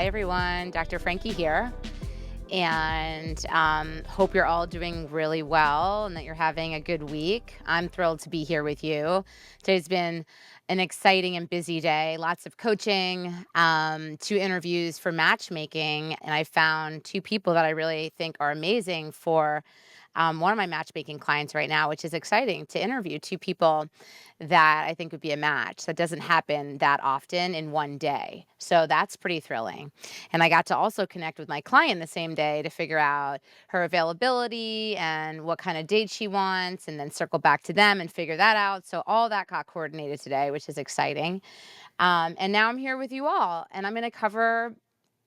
Hi, everyone. Dr. Frankie here. And hope you're all doing really well and that you're having a good week. I'm thrilled to be here with you. Today's been an exciting and busy day. Lots of coaching, 2 interviews for matchmaking. And I found 2 people that I really think are amazing for one of my matchmaking clients right now, which is exciting to interview 2 people that I think would be a match. That doesn't happen that often in one day. So that's pretty thrilling. And I got to also connect with my client the same day to figure out her availability and what kind of date she wants, and then circle back to them and figure that out. So all that got coordinated today, which is exciting. And now I'm here with you all, and I'm going to cover,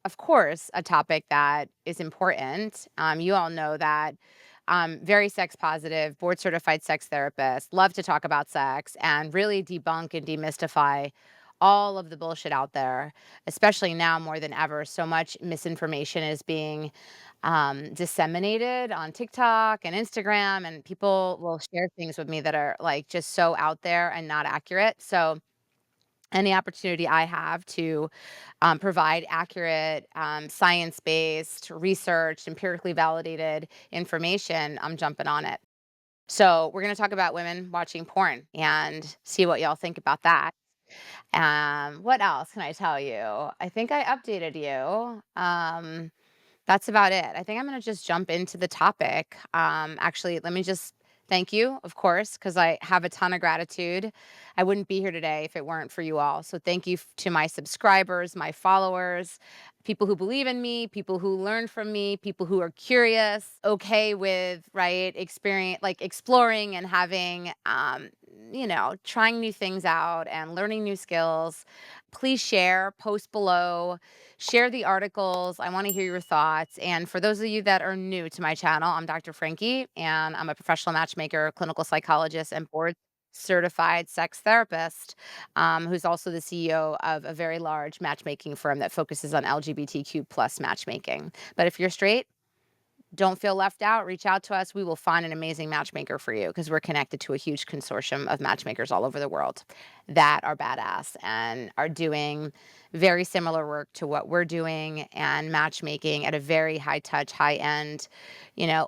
of course, a topic that is important. You all know that very sex positive, board certified sex therapist, love to talk about sex and really debunk and demystify all of the bullshit out there, especially now more than ever. So much misinformation is being disseminated on TikTok and Instagram, and people will share things with me that are like just so out there and not accurate. So, any opportunity I have to provide accurate, science based, researched, empirically validated information, I'm jumping on it. So, we're going to talk about women watching porn and see what y'all think about that. What else can I tell you? I think I updated you. That's about it. I think I'm going to just jump into the topic. Actually, let me just thank you, of course, because I have a ton of gratitude. I wouldn't be here today if it weren't for you all. So thank you to my subscribers, my followers, people who believe in me, people who learn from me, people who are curious, okay with, right, experience, like exploring and having, trying new things out and learning new skills. Please share, post below, share the articles. I want to hear your thoughts. And for those of you that are new to my channel, I'm Dr. Frankie, and I'm a professional matchmaker, clinical psychologist, and board certified sex therapist, who's also the CEO of a very large matchmaking firm that focuses on LGBTQ plus matchmaking. But if you're straight, don't feel left out. Reach out to us. We will find an amazing matchmaker for you because we're connected to a huge consortium of matchmakers all over the world that are badass and are doing very similar work to what we're doing and matchmaking at a very high touch, high end,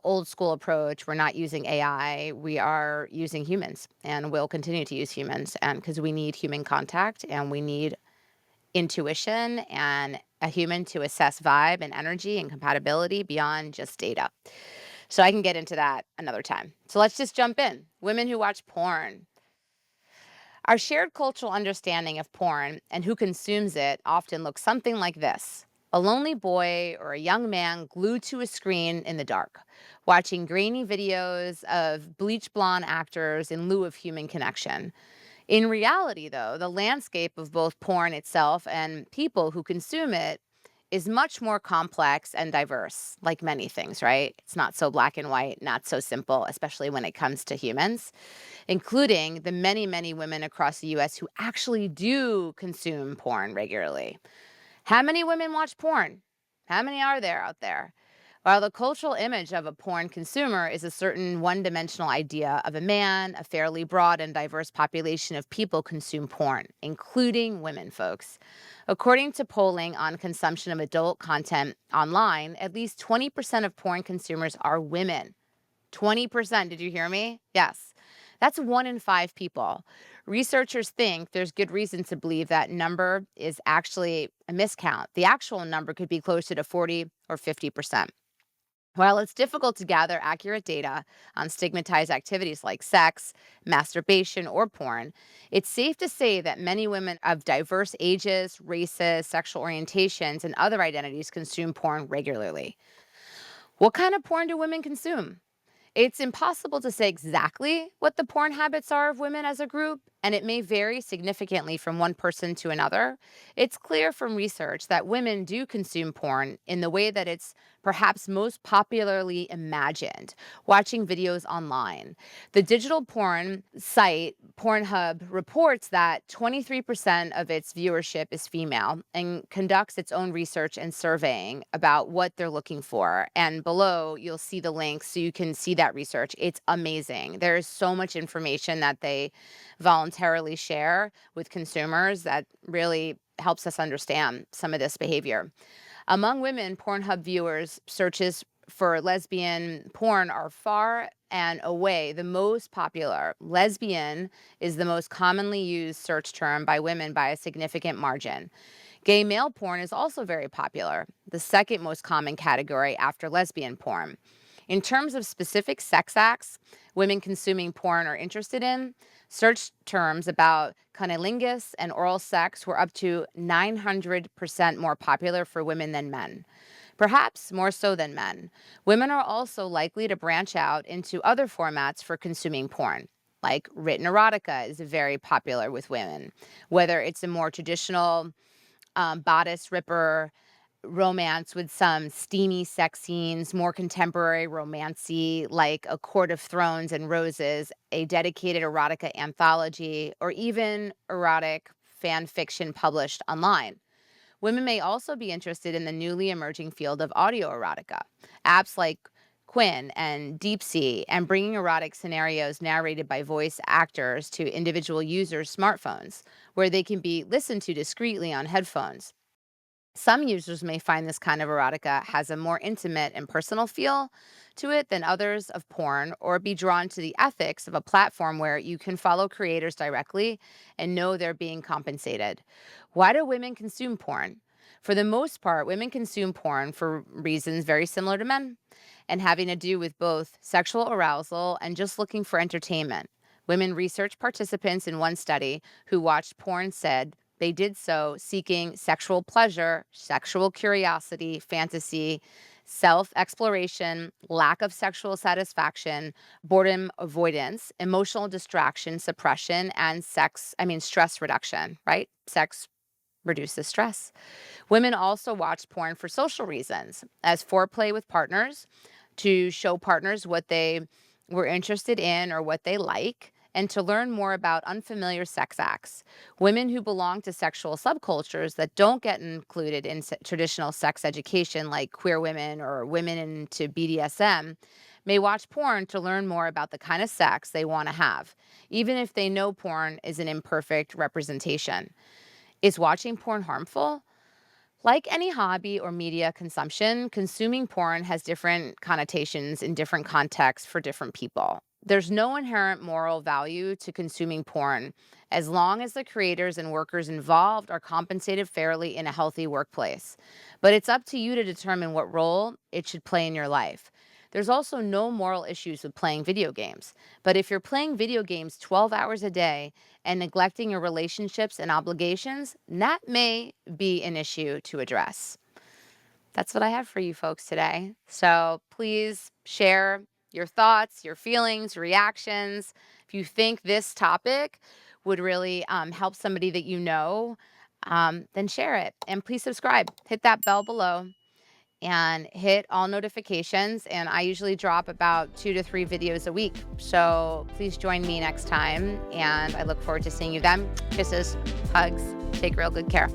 old school approach. We're not using AI. We are using humans and we'll continue to use humans, and because we need human contact and we need intuition and a human to assess vibe and energy and compatibility beyond just data. So I can get into that another time. So let's just jump in. Women who watch porn. Our shared cultural understanding of porn and who consumes it often looks something like this: a lonely boy or a young man glued to a screen in the dark, watching grainy videos of bleach blonde actors in lieu of human connection. In reality, though, the landscape of both porn itself and people who consume it is much more complex and diverse, like many things, right? It's not so black and white, not so simple, especially when it comes to humans, including the many, many women across the US who actually do consume porn regularly. How many women watch porn? How many are there out there? While the cultural image of a porn consumer is a certain one dimensional idea of a man, a fairly broad and diverse population of people consume porn, including women, folks. According to polling on consumption of adult content online, at least 20% of porn consumers are women. 20%. Did you hear me? Yes. That's 1 in 5 people. Researchers think there's good reason to believe that number is actually a miscount. The actual number could be closer to 40 or 50%. While it's difficult to gather accurate data on stigmatized activities like sex, masturbation, or porn, it's safe to say that many women of diverse ages, races, sexual orientations, and other identities consume porn regularly. What kind of porn do women consume? It's impossible to say exactly what the porn habits are of women as a group, and it may vary significantly from one person to another. It's clear from research that women do consume porn in the way that it's perhaps most popularly imagined, watching videos online. The digital porn site Pornhub reports that 23% of its viewership is female and conducts its own research and surveying about what they're looking for. And below, you'll see the links so you can see that research. It's amazing. There is so much information that they voluntarily share with consumers that really helps us understand some of this behavior. Among women, Pornhub viewers, searches for lesbian porn are far and away the most popular. Lesbian is the most commonly used search term by women by a significant margin. Gay male porn is also very popular, the second most common category after lesbian porn. In terms of specific sex acts women consuming porn are interested in, search terms about cunnilingus and oral sex were up to 900% more popular for women than men. Perhaps more so than men. Women are also likely to branch out into other formats for consuming porn. Like written erotica is very popular with women, whether it's a more traditional bodice ripper romance with some steamy sex scenes, more contemporary romancy like A Court of Thrones and Roses, a dedicated erotica anthology, or even erotic fan fiction published online. Women may also be interested in the newly emerging field of audio erotica. Apps like Quinn and Deepsea and bringing erotic scenarios narrated by voice actors to individual users' smartphones, where they can be listened to discreetly on headphones. Some users may find this kind of erotica has a more intimate and personal feel to it than others of porn, or be drawn to the ethics of a platform where you can follow creators directly and know they're being compensated. Why do women consume porn? For the most part, women consume porn for reasons very similar to men and having to do with both sexual arousal and just looking for entertainment. Women research participants in one study who watched porn said they did so seeking sexual pleasure, sexual curiosity, fantasy, self exploration, lack of sexual satisfaction, boredom avoidance, emotional distraction, suppression, and stress reduction, right? Sex reduces stress. Women also watch porn for social reasons, as foreplay with partners, to show partners what they were interested in or what they like, and to learn more about unfamiliar sex acts. Women who belong to sexual subcultures that don't get included in traditional sex education, like queer women or women into BDSM, may watch porn to learn more about the kind of sex they want to have, even if they know porn is an imperfect representation. Is watching porn harmful? Like any hobby or media consumption, consuming porn has different connotations in different contexts for different people. There's no inherent moral value to consuming porn as long as the creators and workers involved are compensated fairly in a healthy workplace. But it's up to you to determine what role it should play in your life. There's also no moral issues with playing video games. But if you're playing video games 12 hours a day and neglecting your relationships and obligations, that may be an issue to address. That's what I have for you folks today. So please share your thoughts, your feelings, reactions. If you think this topic would really help somebody that you know, then share it. And please subscribe. Hit that bell below and hit all notifications. And I usually drop about 2 to 3 videos a week. So please join me next time. And I look forward to seeing you then. Kisses, hugs, take real good care.